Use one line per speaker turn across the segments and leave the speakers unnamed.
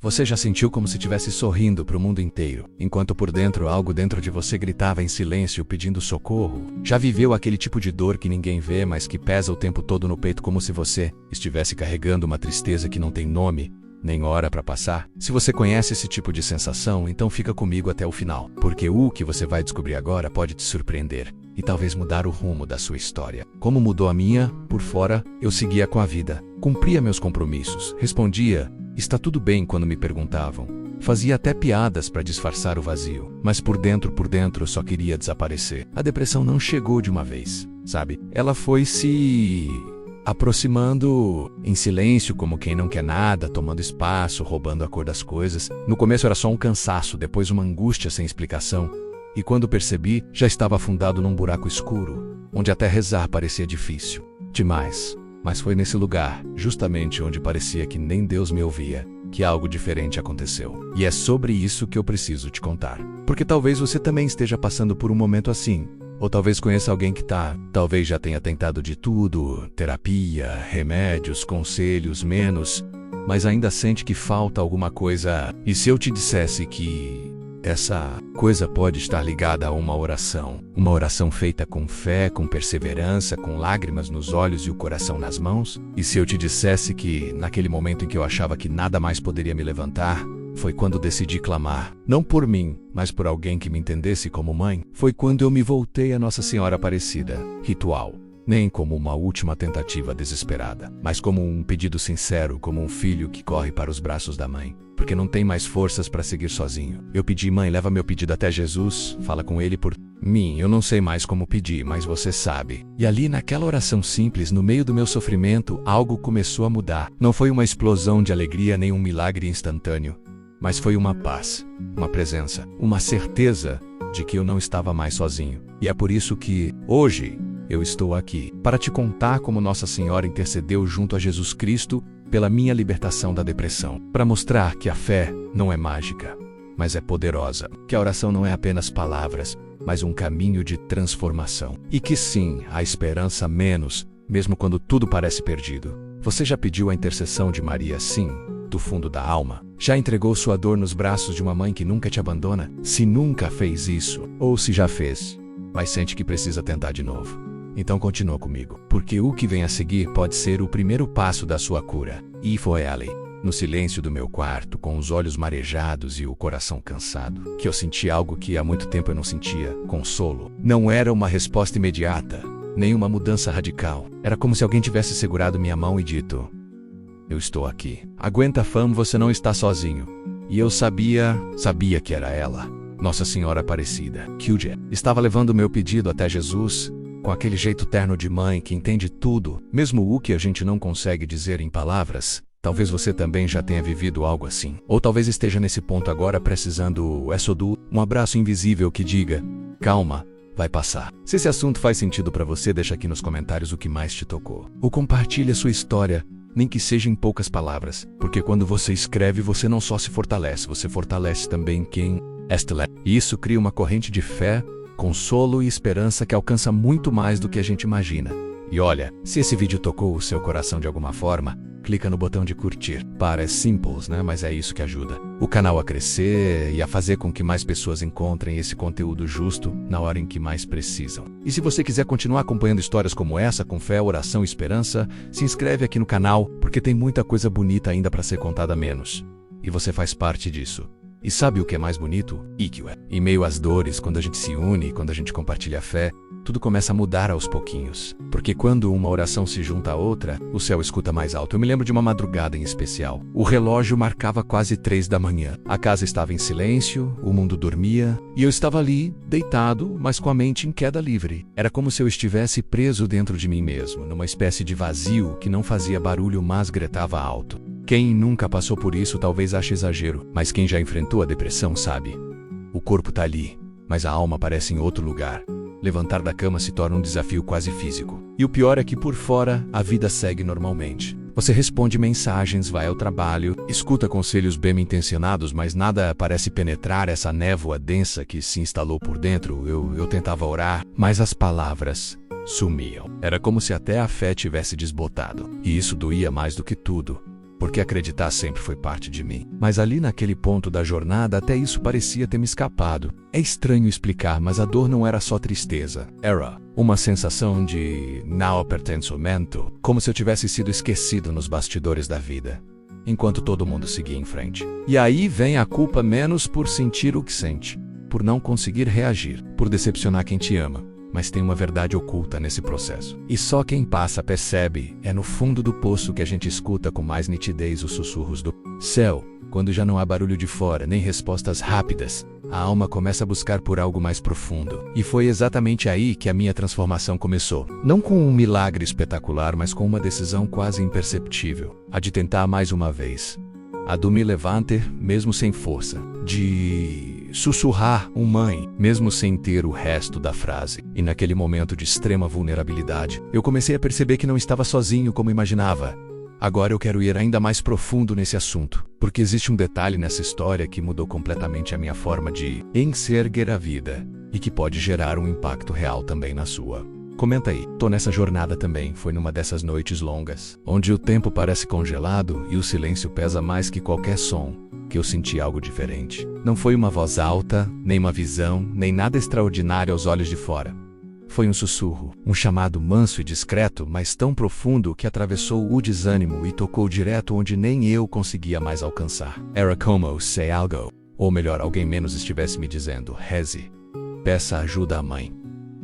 Você já sentiu como se estivesse sorrindo para o mundo inteiro, enquanto por dentro algo dentro de você gritava em silêncio pedindo socorro? Já viveu aquele tipo de dor que ninguém vê, mas que pesa o tempo todo no peito como se você estivesse carregando uma tristeza que não tem nome, nem hora para passar? Se você conhece esse tipo de sensação, então fica comigo até o final, porque o que você vai descobrir agora pode te surpreender e talvez mudar o rumo da sua história. Como mudou a minha, por fora, eu seguia com a vida, cumpria meus compromissos, respondia "está tudo bem" quando me perguntavam. Fazia até piadas para disfarçar o vazio, mas por dentro eu só queria desaparecer. A depressão não chegou de uma vez, sabe? Ela foi se aproximando em silêncio, como quem não quer nada, tomando espaço, roubando a cor das coisas. No começo era só um cansaço, depois uma angústia sem explicação. E quando percebi, já estava afundado num buraco escuro, onde até rezar parecia difícil demais. Mas foi nesse lugar, justamente onde parecia que nem Deus me ouvia, que algo diferente aconteceu. E é sobre isso que eu preciso te contar. Porque talvez você também esteja passando por um momento assim. Ou talvez conheça alguém que talvez já tenha tentado de tudo, terapia, remédios, conselhos, menos, mas ainda sente que falta alguma coisa. E se eu te dissesse que essa coisa pode estar ligada a uma oração feita com fé, com perseverança, com lágrimas nos olhos e o coração nas mãos? E se eu te dissesse que, naquele momento em que eu achava que nada mais poderia me levantar, foi quando decidi clamar, não por mim, mas por alguém que me entendesse como mãe? Foi quando eu me voltei a Nossa Senhora Aparecida. Ritual. Nem como uma última tentativa desesperada, mas como um pedido sincero, como um filho que corre para os braços da mãe, porque não tem mais forças para seguir sozinho. Eu pedi: mãe, leva meu pedido até Jesus, fala com ele por mim. Eu não sei mais como pedir, mas você sabe. E ali, naquela oração simples, no meio do meu sofrimento, algo começou a mudar. Não foi uma explosão de alegria nem um milagre instantâneo, mas foi uma paz, uma presença, uma certeza de que eu não estava mais sozinho. E é por isso que, hoje, eu estou aqui para te contar como Nossa Senhora intercedeu junto a Jesus Cristo pela minha libertação da depressão. Para mostrar que a fé não é mágica, mas é poderosa. Que a oração não é apenas palavras, mas um caminho de transformação. E que sim, há esperança mesmo quando tudo parece perdido. Você já pediu a intercessão de Maria, sim, do fundo da alma? Já entregou sua dor nos braços de uma mãe que nunca te abandona? Se nunca fez isso, ou se já fez, mas sente que precisa tentar de novo, então continua comigo, porque o que vem a seguir pode ser o primeiro passo da sua cura. E foi ali, no silêncio do meu quarto, com os olhos marejados e o coração cansado, que eu senti algo que há muito tempo eu não sentia: consolo. Não era uma resposta imediata, nem uma mudança radical. Era como se alguém tivesse segurado minha mão e dito: eu estou aqui. Aguenta, fam, você não está sozinho. E eu sabia que era ela, Nossa Senhora Aparecida, que estava levando meu pedido até Jesus, com aquele jeito terno de mãe que entende tudo, mesmo o que a gente não consegue dizer em palavras. Talvez você também já tenha vivido algo assim. Ou talvez esteja nesse ponto agora precisando um abraço invisível que diga: calma, vai passar. Se esse assunto faz sentido para você, deixa aqui nos comentários o que mais te tocou. Ou compartilha sua história, nem que seja em poucas palavras. Porque quando você escreve, você não só se fortalece, você fortalece também quem lê. E isso cria uma corrente de fé, consolo e esperança que alcança muito mais do que a gente imagina. E olha, se esse vídeo tocou o seu coração de alguma forma, clica no botão de curtir. Parece simples, né? Mas é isso que ajuda o canal a crescer e a fazer com que mais pessoas encontrem esse conteúdo justo na hora em que mais precisam. E se você quiser continuar acompanhando histórias como essa, com fé, oração e esperança, se inscreve aqui no canal, porque tem muita coisa bonita ainda para ser contada menos. E você faz parte disso. E sabe o que é mais bonito? Em meio às dores, quando a gente se une, quando a gente compartilha a fé, tudo começa a mudar aos pouquinhos. Porque quando uma oração se junta a outra, o céu escuta mais alto. Eu me lembro de uma madrugada em especial. O relógio marcava quase 3 da manhã. A casa estava em silêncio, o mundo dormia, e eu estava ali, deitado, mas com a mente em queda livre. Era como se eu estivesse preso dentro de mim mesmo, numa espécie de vazio que não fazia barulho, mas gritava alto. Quem nunca passou por isso talvez ache exagero, mas quem já enfrentou a depressão sabe. O corpo tá ali, mas a alma parece em outro lugar. Levantar da cama se torna um desafio quase físico. E o pior é que por fora, a vida segue normalmente. Você responde mensagens, vai ao trabalho, escuta conselhos bem intencionados, mas nada parece penetrar essa névoa densa que se instalou por dentro. Eu tentava orar, mas as palavras sumiam. Era como se até a fé tivesse desbotado. E isso doía mais do que tudo, porque acreditar sempre foi parte de mim. Mas ali naquele ponto da jornada, até isso parecia ter me escapado. É estranho explicar, mas a dor não era só tristeza. Era uma sensação de não pertencimento, como se eu tivesse sido esquecido nos bastidores da vida, enquanto todo mundo seguia em frente. E aí vem a culpa, menos por sentir o que sente, por não conseguir reagir, por decepcionar quem te ama. Mas tem uma verdade oculta nesse processo. E só quem passa percebe. É no fundo do poço que a gente escuta com mais nitidez os sussurros do céu. Quando já não há barulho de fora, nem respostas rápidas, a alma começa a buscar por algo mais profundo. E foi exatamente aí que a minha transformação começou. Não com um milagre espetacular, mas com uma decisão quase imperceptível. A de tentar mais uma vez. A do me levantar, mesmo sem força. De sussurrar mãe, mesmo sem ter o resto da frase. E naquele momento de extrema vulnerabilidade, eu comecei a perceber que não estava sozinho como imaginava. Agora eu quero ir ainda mais profundo nesse assunto, porque existe um detalhe nessa história que mudou completamente a minha forma de enxergar a vida, e que pode gerar um impacto real também na sua. Comenta aí. Tô nessa jornada também, foi numa dessas noites longas, onde o tempo parece congelado e o silêncio pesa mais que qualquer som, que eu senti algo diferente. Não foi uma voz alta, nem uma visão, nem nada extraordinário aos olhos de fora. Foi um sussurro, um chamado manso e discreto, mas tão profundo que atravessou o desânimo e tocou direto onde nem eu conseguia mais alcançar. Era como se algo, ou melhor, alguém menos estivesse me dizendo: reze, peça ajuda à mãe.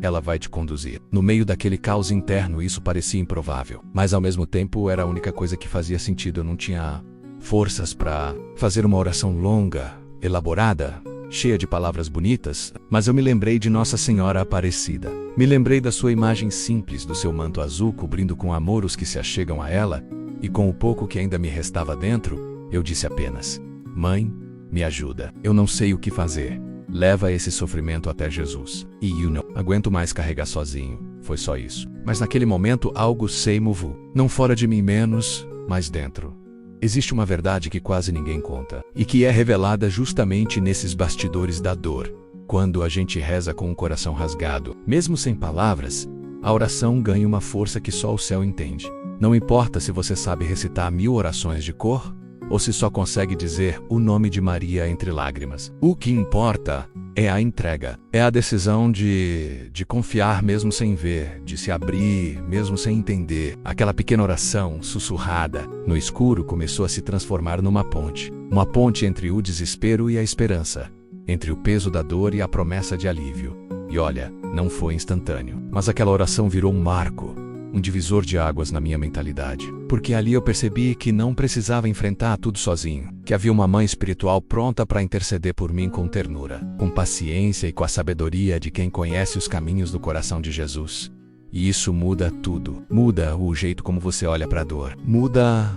Ela vai te conduzir. No meio daquele caos interno, isso parecia improvável, mas ao mesmo tempo era a única coisa que fazia sentido. Eu não tinha forças para fazer uma oração longa, elaborada, cheia de palavras bonitas, mas eu me lembrei de Nossa Senhora Aparecida. Me lembrei da sua imagem simples, do seu manto azul cobrindo com amor os que se achegam a ela, e com o pouco que ainda me restava dentro, eu disse apenas: Mãe, me ajuda. Eu não sei o que fazer. Leva esse sofrimento até Jesus. E eu não aguento mais carregar sozinho. Foi só isso. Mas naquele momento algo se moveu. Não fora de mim menos, mas dentro. Existe uma verdade que quase ninguém conta, e que é revelada justamente nesses bastidores da dor. Quando a gente reza com o coração rasgado, mesmo sem palavras, a oração ganha uma força que só o céu entende. Não importa se você sabe recitar 1000 orações de cor, ou se só consegue dizer o nome de Maria entre lágrimas. O que importa é a entrega, é a decisão de confiar mesmo sem ver, de se abrir mesmo sem entender. Aquela pequena oração sussurrada no escuro começou a se transformar numa ponte. Uma ponte entre o desespero e a esperança, entre o peso da dor e a promessa de alívio. E olha, não foi instantâneo, mas aquela oração virou um marco, um divisor de águas na minha mentalidade. Porque ali eu percebi que não precisava enfrentar tudo sozinho, que havia uma mãe espiritual pronta para interceder por mim com ternura, com paciência e com a sabedoria de quem conhece os caminhos do coração de Jesus. E isso muda tudo. Muda o jeito como você olha para a dor. Muda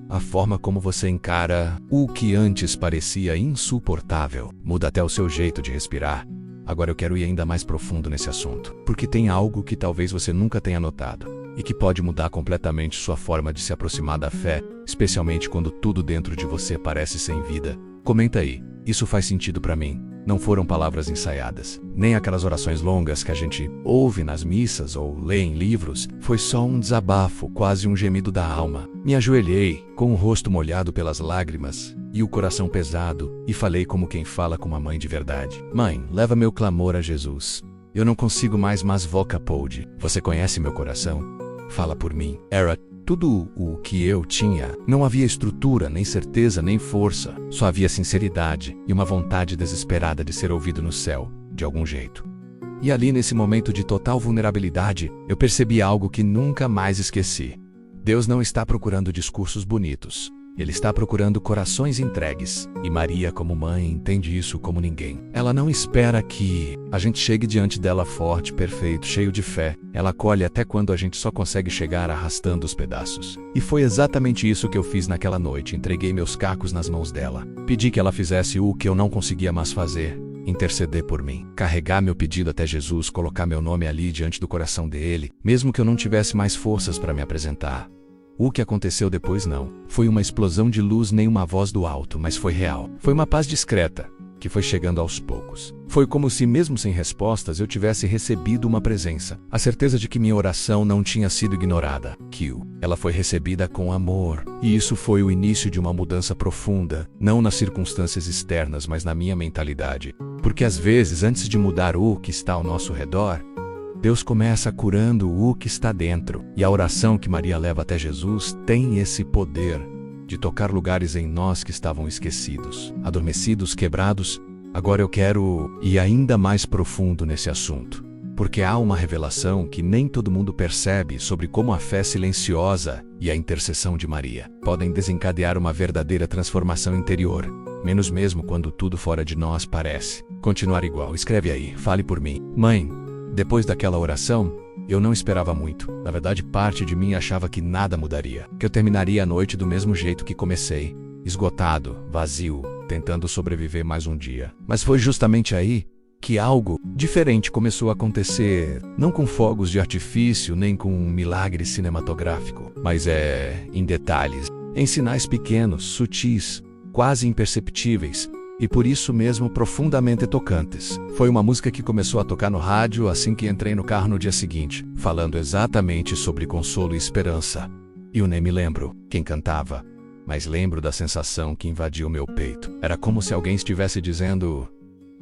a forma como você encara o que antes parecia insuportável. Muda até o seu jeito de respirar. Agora eu quero ir ainda mais profundo nesse assunto, porque tem algo que talvez você nunca tenha notado, e que pode mudar completamente sua forma de se aproximar da fé, especialmente quando tudo dentro de você parece sem vida. Comenta aí. Isso faz sentido para mim. Não foram palavras ensaiadas, nem aquelas orações longas que a gente ouve nas missas ou lê em livros. Foi só um desabafo, quase um gemido da alma. Me ajoelhei, com o rosto molhado pelas lágrimas e o coração pesado, e falei como quem fala com uma mãe de verdade. Mãe, leva meu clamor a Jesus. Eu não consigo mais, mas voca pode. Você conhece meu coração? Fala por mim. Era tudo o que eu tinha. Não havia estrutura, nem certeza, nem força. Só havia sinceridade e uma vontade desesperada de ser ouvido no céu, de algum jeito. E ali, nesse momento de total vulnerabilidade, eu percebi algo que nunca mais esqueci. Deus não está procurando discursos bonitos. Ele está procurando corações entregues. E Maria, como mãe, entende isso como ninguém. Ela não espera que a gente chegue diante dela forte, perfeito, cheio de fé. Ela acolhe até quando a gente só consegue chegar arrastando os pedaços. E foi exatamente isso que eu fiz naquela noite. Entreguei meus cacos nas mãos dela. Pedi que ela fizesse o que eu não conseguia mais fazer: interceder por mim. Carregar meu pedido até Jesus, colocar meu nome ali diante do coração dele, mesmo que eu não tivesse mais forças para me apresentar. O que aconteceu depois não foi uma explosão de luz nem uma voz do alto, mas foi real. Foi uma paz discreta, que foi chegando aos poucos. Foi como se, mesmo sem respostas, eu tivesse recebido uma presença. A certeza de que minha oração não tinha sido ignorada. Ela foi recebida com amor. E isso foi o início de uma mudança profunda, não nas circunstâncias externas, mas na minha mentalidade. Porque às vezes, antes de mudar o que está ao nosso redor, Deus começa curando o que está dentro. E a oração que Maria leva até Jesus tem esse poder de tocar lugares em nós que estavam esquecidos, adormecidos, quebrados. Agora eu quero ir ainda mais profundo nesse assunto, porque há uma revelação que nem todo mundo percebe sobre como a fé silenciosa e a intercessão de Maria podem desencadear uma verdadeira transformação interior, menos mesmo quando tudo fora de nós parece continuar igual. Escreve aí, fale por mim. Mãe, depois daquela oração, eu não esperava muito. Na verdade, parte de mim achava que nada mudaria, que eu terminaria a noite do mesmo jeito que comecei, esgotado, vazio, tentando sobreviver mais um dia. Mas foi justamente aí que algo diferente começou a acontecer, não com fogos de artifício, nem com um milagre cinematográfico, mas em detalhes, em sinais pequenos, sutis, quase imperceptíveis, e por isso mesmo profundamente tocantes. Foi uma música que começou a tocar no rádio assim que entrei no carro no dia seguinte, falando exatamente sobre consolo e esperança. E eu nem me lembro quem cantava, mas lembro da sensação que invadiu meu peito. Era como se alguém estivesse dizendo: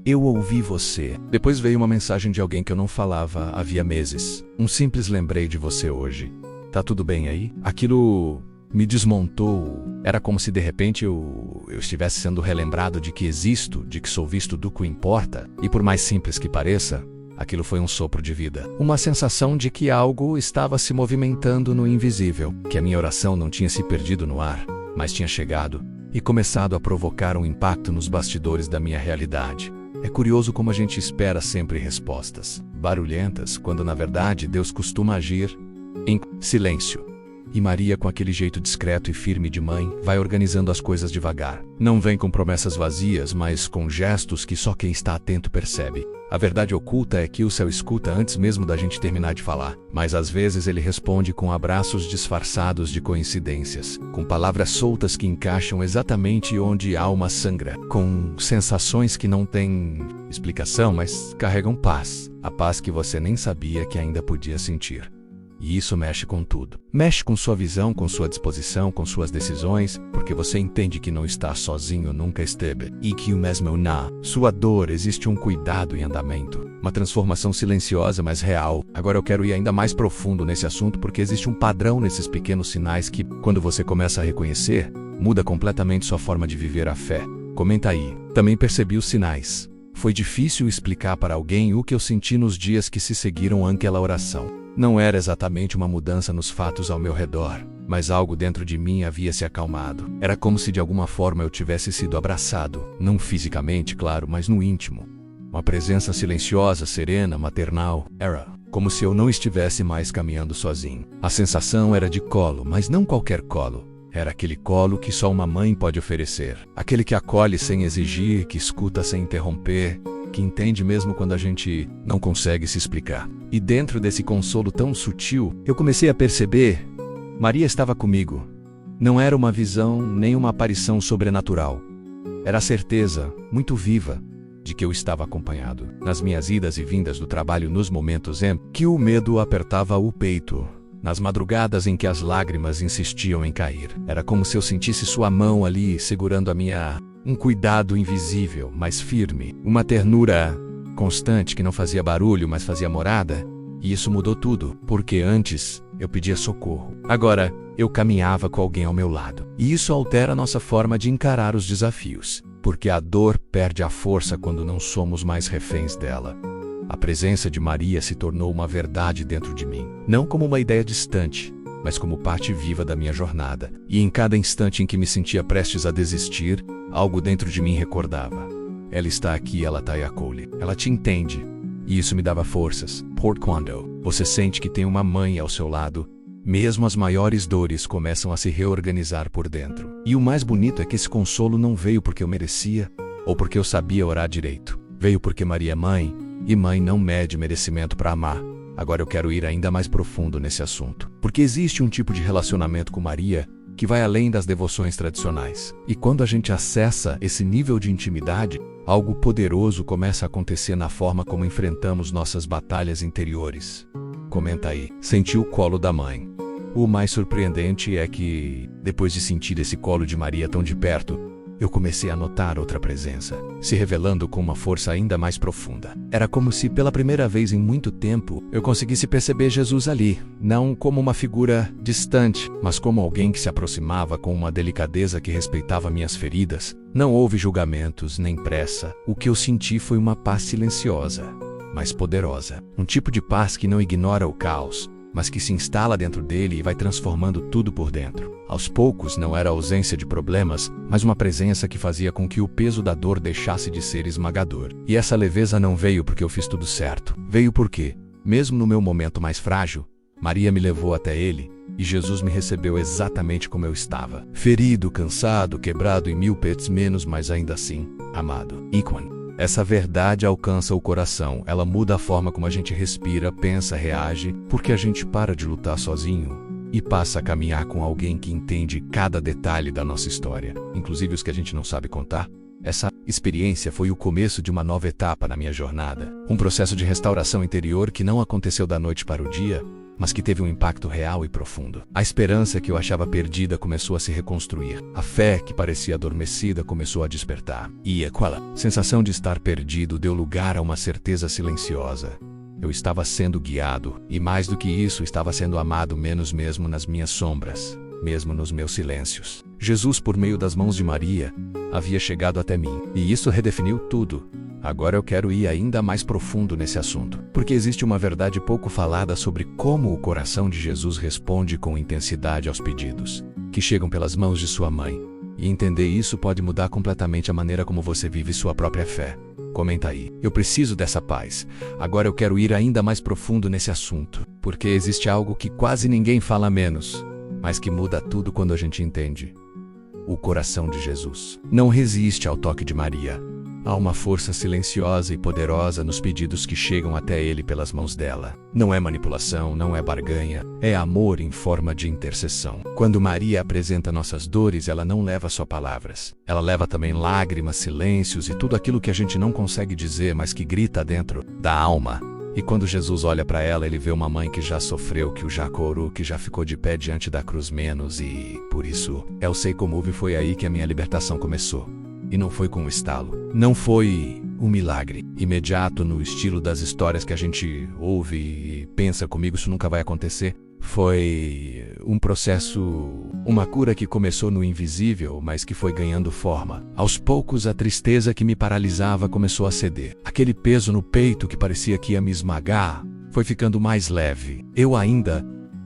eu ouvi você. Depois veio uma mensagem de alguém que eu não falava havia meses. Um simples lembrei de você hoje. Tá tudo bem aí? Aquilo me desmontou. Era como se de repente eu estivesse sendo relembrado de que existo, de que sou visto do que importa. E por mais simples que pareça, aquilo foi um sopro de vida. Uma sensação de que algo estava se movimentando no invisível. Que a minha oração não tinha se perdido no ar, mas tinha chegado e começado a provocar um impacto nos bastidores da minha realidade. É curioso como a gente espera sempre respostas barulhentas, quando na verdade Deus costuma agir em silêncio. E Maria, com aquele jeito discreto e firme de mãe, vai organizando as coisas devagar. Não vem com promessas vazias, mas com gestos que só quem está atento percebe. A verdade oculta é que o céu escuta antes mesmo da gente terminar de falar. Mas às vezes ele responde com abraços disfarçados de coincidências, com palavras soltas que encaixam exatamente onde a alma sangra, com sensações que não têm explicação, mas carregam paz. A paz que você nem sabia que ainda podia sentir. E isso mexe com tudo. Mexe com sua visão, com sua disposição, com suas decisões, porque você entende que não está sozinho, nunca esteve. E que mesmo na sua dor existe um cuidado em andamento. Uma transformação silenciosa, mas real. Agora eu quero ir ainda mais profundo nesse assunto, porque existe um padrão nesses pequenos sinais que, quando você começa a reconhecer, muda completamente sua forma de viver a fé. Comenta aí. Também percebi os sinais. Foi difícil explicar para alguém o que eu senti nos dias que se seguiram àquela oração. Não era exatamente uma mudança nos fatos ao meu redor, mas algo dentro de mim havia se acalmado. Era como se de alguma forma eu tivesse sido abraçado, não fisicamente, claro, mas no íntimo. Uma presença silenciosa, serena, maternal. Era como se eu não estivesse mais caminhando sozinho. A sensação era de colo, mas não qualquer colo. Era aquele colo que só uma mãe pode oferecer. Aquele que acolhe sem exigir, que escuta sem interromper, que entende mesmo quando a gente não consegue se explicar. E dentro desse consolo tão sutil, eu comecei a perceber: Maria estava comigo. Não era uma visão nem uma aparição sobrenatural. Era a certeza, muito viva, de que eu estava acompanhado. Nas minhas idas e vindas do trabalho, nos momentos em que o medo apertava o peito, nas madrugadas em que as lágrimas insistiam em cair. Era como se eu sentisse sua mão ali segurando a minha. Um cuidado invisível, mas firme. Uma ternura constante que não fazia barulho, mas fazia morada. E isso mudou tudo, porque antes eu pedia socorro. Agora eu caminhava com alguém ao meu lado. E isso altera nossa forma de encarar os desafios, porque a dor perde a força quando não somos mais reféns dela. A presença de Maria se tornou uma verdade dentro de mim, não como uma ideia distante, mas como parte viva da minha jornada. E em cada instante em que me sentia prestes a desistir, algo dentro de mim recordava: ela está aqui, ela te acolhe, ela te entende. E isso me dava forças. Por quando você sente que tem uma mãe ao seu lado, mesmo as maiores dores começam a se reorganizar por dentro. E o mais bonito é que esse consolo não veio porque eu merecia, ou porque eu sabia orar direito. Veio porque Maria é mãe, e mãe não mede merecimento para amar. Agora eu quero ir ainda mais profundo nesse assunto, porque existe um tipo de relacionamento com Maria que vai além das devoções tradicionais. E quando a gente acessa esse nível de intimidade, algo poderoso começa a acontecer na forma como enfrentamos nossas batalhas interiores. Comenta aí. Senti o colo da mãe. O mais surpreendente é que, depois de sentir esse colo de Maria tão de perto, eu comecei a notar outra presença, se revelando com uma força ainda mais profunda. Era como se, pela primeira vez em muito tempo, eu conseguisse perceber Jesus ali, não como uma figura distante, mas como alguém que se aproximava com uma delicadeza que respeitava minhas feridas. Não houve julgamentos, nem pressa. O que eu senti foi uma paz silenciosa, mas poderosa. Um tipo de paz que não ignora o caos, mas que se instala dentro dele e vai transformando tudo por dentro. Aos poucos, não era a ausência de problemas, mas uma presença que fazia com que o peso da dor deixasse de ser esmagador. E essa leveza não veio porque eu fiz tudo certo. Veio porque, mesmo no meu momento mais frágil, Maria me levou até ele e Jesus me recebeu exatamente como eu estava. Ferido, cansado, quebrado em 1000 pets menos, mas ainda assim, amado. Ícone. Essa verdade alcança o coração, ela muda a forma como a gente respira, pensa, reage, porque a gente para de lutar sozinho e passa a caminhar com alguém que entende cada detalhe da nossa história, inclusive os que a gente não sabe contar. Essa experiência foi o começo de uma nova etapa na minha jornada, um processo de restauração interior que não aconteceu da noite para o dia, mas que teve um impacto real e profundo. A esperança que eu achava perdida começou a se reconstruir. A fé que parecia adormecida começou a despertar. E aquela sensação de estar perdido deu lugar a uma certeza silenciosa. Eu estava sendo guiado, e mais do que isso, estava sendo amado menos mesmo nas minhas sombras, mesmo nos meus silêncios. Jesus, por meio das mãos de Maria, havia chegado até mim, e isso redefiniu tudo. Agora eu quero ir ainda mais profundo nesse assunto, porque existe uma verdade pouco falada sobre como o coração de Jesus responde com intensidade aos pedidos que chegam pelas mãos de sua mãe. E entender isso pode mudar completamente a maneira como você vive sua própria fé. Comenta aí. Eu preciso dessa paz. Agora eu quero ir ainda mais profundo nesse assunto, porque existe algo que quase ninguém fala menos, mas que muda tudo quando a gente entende. O coração de Jesus não resiste ao toque de Maria. Há uma força silenciosa e poderosa nos pedidos que chegam até ele pelas mãos dela. Não é manipulação, não é barganha, é amor em forma de intercessão. Quando Maria apresenta nossas dores, ela não leva só palavras. Ela leva também lágrimas, silêncios e tudo aquilo que a gente não consegue dizer, mas que grita dentro da alma. E quando Jesus olha para ela, ele vê uma mãe que já sofreu, que o já corou, que já ficou de pé diante da cruz menos, e por isso, eu sei como houve, foi aí que a minha libertação começou. E não foi com um estalo. Não foi um milagre imediato no estilo das histórias que a gente ouve e pensa, comigo isso nunca vai acontecer. Foi um processo, uma cura que começou no invisível, mas que foi ganhando forma. Aos poucos, a tristeza que me paralisava começou a ceder. Aquele peso no peito que parecia que ia me esmagar foi ficando mais leve. Eu ainda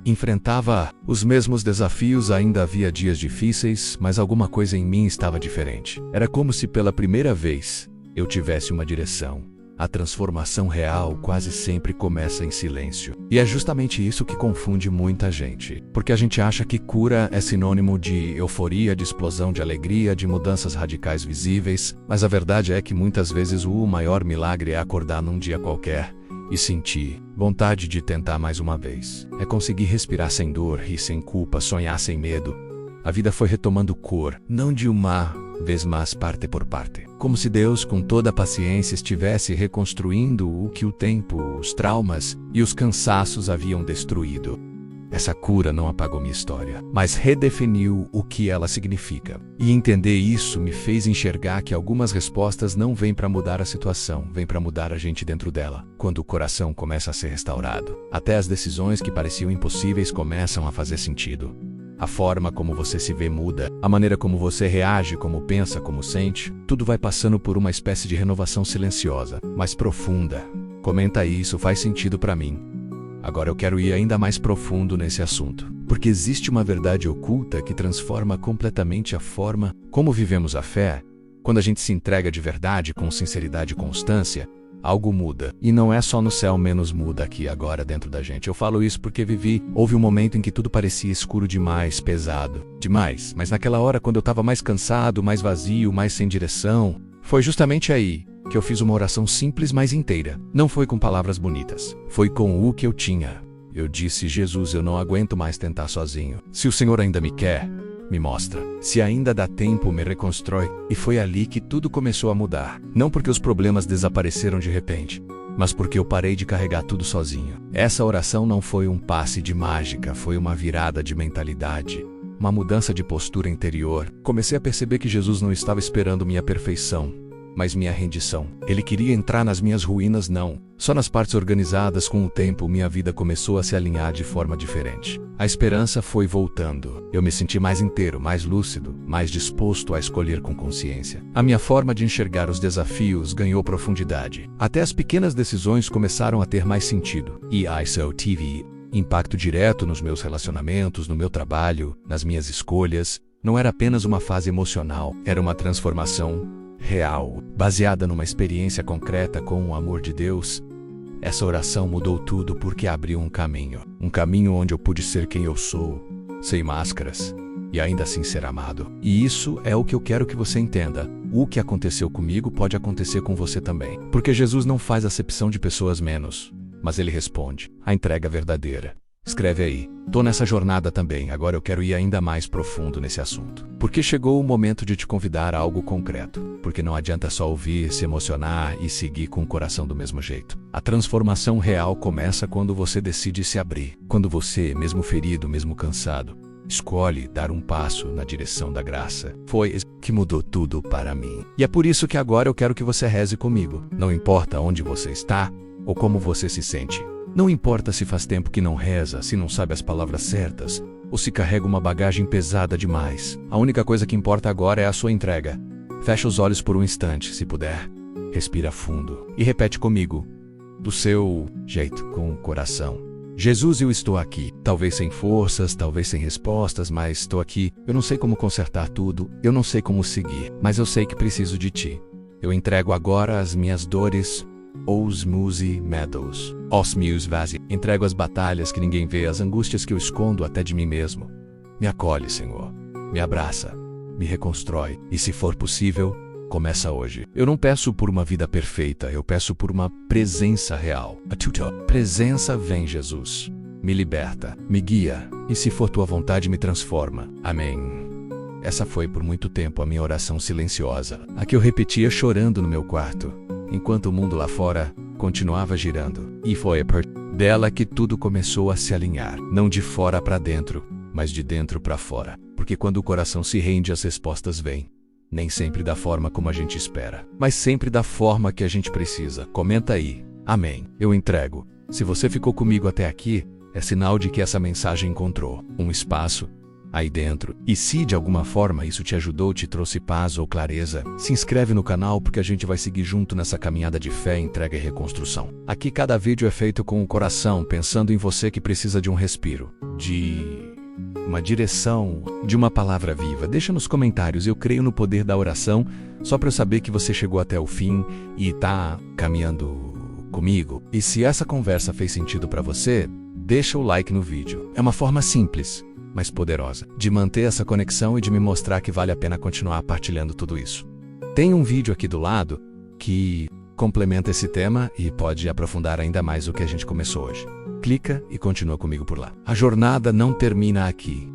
enfrentava os mesmos desafios, ainda havia dias difíceis, mas alguma coisa em mim estava diferente. Era como se pela primeira vez eu tivesse uma direção. A transformação real quase sempre começa em silêncio. E é justamente isso que confunde muita gente. Porque a gente acha que cura é sinônimo de euforia, de explosão de alegria, de mudanças radicais visíveis, mas a verdade é que muitas vezes o maior milagre é acordar num dia qualquer e sentir vontade de tentar mais uma vez. É conseguir respirar sem dor, rir sem culpa, sonhar sem medo. A vida foi retomando cor, não de uma vez, mas parte por parte. Como se Deus, com toda a paciência, estivesse reconstruindo o que o tempo, os traumas e os cansaços haviam destruído. Essa cura não apagou minha história, mas redefiniu o que ela significa. E entender isso me fez enxergar que algumas respostas não vêm para mudar a situação, vêm para mudar a gente dentro dela. Quando o coração começa a ser restaurado, até as decisões que pareciam impossíveis começam a fazer sentido. A forma como você se vê muda, a maneira como você reage, como pensa, como sente, tudo vai passando por uma espécie de renovação silenciosa, mais profunda. Comenta aí, isso faz sentido para mim. Agora eu quero ir ainda mais profundo nesse assunto, porque existe uma verdade oculta que transforma completamente a forma como vivemos a fé. Quando a gente se entrega de verdade, com sinceridade e constância, algo muda. E não é só no céu, menos muda aqui agora dentro da gente. Eu falo isso porque houve um momento em que tudo parecia escuro demais, pesado demais. Mas naquela hora, quando eu estava mais cansado, mais vazio, mais sem direção, foi justamente aí que eu fiz uma oração simples, mas inteira. Não foi com palavras bonitas. Foi com o que eu tinha. Eu disse: Jesus, eu não aguento mais tentar sozinho. Se o Senhor ainda me quer, me mostra. Se ainda dá tempo, me reconstrói. E foi ali que tudo começou a mudar. Não porque os problemas desapareceram de repente, mas porque eu parei de carregar tudo sozinho. Essa oração não foi um passe de mágica, foi uma virada de mentalidade, uma mudança de postura interior. Comecei a perceber que Jesus não estava esperando minha perfeição, mas minha rendição. Ele queria entrar nas minhas ruínas, não. Só nas partes organizadas. Com o tempo, minha vida começou a se alinhar de forma diferente. A esperança foi voltando. Eu me senti mais inteiro, mais lúcido, mais disposto a escolher com consciência. A minha forma de enxergar os desafios ganhou profundidade. Até as pequenas decisões começaram a ter mais sentido. E ISO TV, impacto direto nos meus relacionamentos, no meu trabalho, nas minhas escolhas. Não era apenas uma fase emocional, era uma transformação real, baseada numa experiência concreta com o amor de Deus. Essa oração mudou tudo porque abriu um caminho onde eu pude ser quem eu sou, sem máscaras, e ainda assim ser amado. E isso é o que eu quero que você entenda. O que aconteceu comigo pode acontecer com você também, porque Jesus não faz acepção de pessoas menos, mas ele responde a entrega verdadeira. Escreve aí. Tô nessa jornada também, agora eu quero ir ainda mais profundo nesse assunto. Porque chegou o momento de te convidar a algo concreto. Porque não adianta só ouvir, se emocionar e seguir com o coração do mesmo jeito. A transformação real começa quando você decide se abrir. Quando você, mesmo ferido, mesmo cansado, escolhe dar um passo na direção da graça. Foi isso que mudou tudo para mim. E é por isso que agora eu quero que você reze comigo. Não importa onde você está ou como você se sente. Não importa se faz tempo que não reza, se não sabe as palavras certas, ou se carrega uma bagagem pesada demais. A única coisa que importa agora é a sua entrega. Fecha os olhos por um instante, se puder. Respira fundo e repete comigo, do seu jeito, com o coração. Jesus, eu estou aqui. Talvez sem forças, talvez sem respostas, mas estou aqui. Eu não sei como consertar tudo, eu não sei como seguir, mas eu sei que preciso de ti. Eu entrego agora as minhas dores, os meus medos, os meus vazios. Entrego as batalhas que ninguém vê, as angústias que eu escondo até de mim mesmo. Me acolhe, Senhor. Me abraça. Me reconstrói. E se for possível, começa hoje. Eu não peço por uma vida perfeita, eu peço por uma presença real. A tua presença vem, Jesus. Me liberta, me guia. E se for tua vontade, me transforma. Amém. Essa foi por muito tempo a minha oração silenciosa, a que eu repetia chorando no meu quarto, enquanto o mundo lá fora continuava girando. E foi a partir dela que tudo começou a se alinhar, não de fora para dentro, mas de dentro para fora. Porque quando o coração se rende, as respostas vêm. Nem sempre da forma como a gente espera, mas sempre da forma que a gente precisa. Comenta aí. Amém. Eu entrego. Se você ficou comigo até aqui, é sinal de que essa mensagem encontrou um espaço aí dentro. E se de alguma forma isso te ajudou, te trouxe paz ou clareza, se inscreve no canal porque a gente vai seguir junto nessa caminhada de fé, entrega e reconstrução. Aqui cada vídeo é feito com o coração, pensando em você que precisa de um respiro, de uma direção, de uma palavra viva. Deixa nos comentários, eu creio no poder da oração, só para eu saber que você chegou até o fim e tá caminhando comigo. E se essa conversa fez sentido para você, deixa o like no vídeo. É uma forma simples, mas poderosa, de manter essa conexão e de me mostrar que vale a pena continuar partilhando tudo isso. Tem um vídeo aqui do lado que complementa esse tema e pode aprofundar ainda mais o que a gente começou hoje. Clica e continua comigo por lá. A jornada não termina aqui.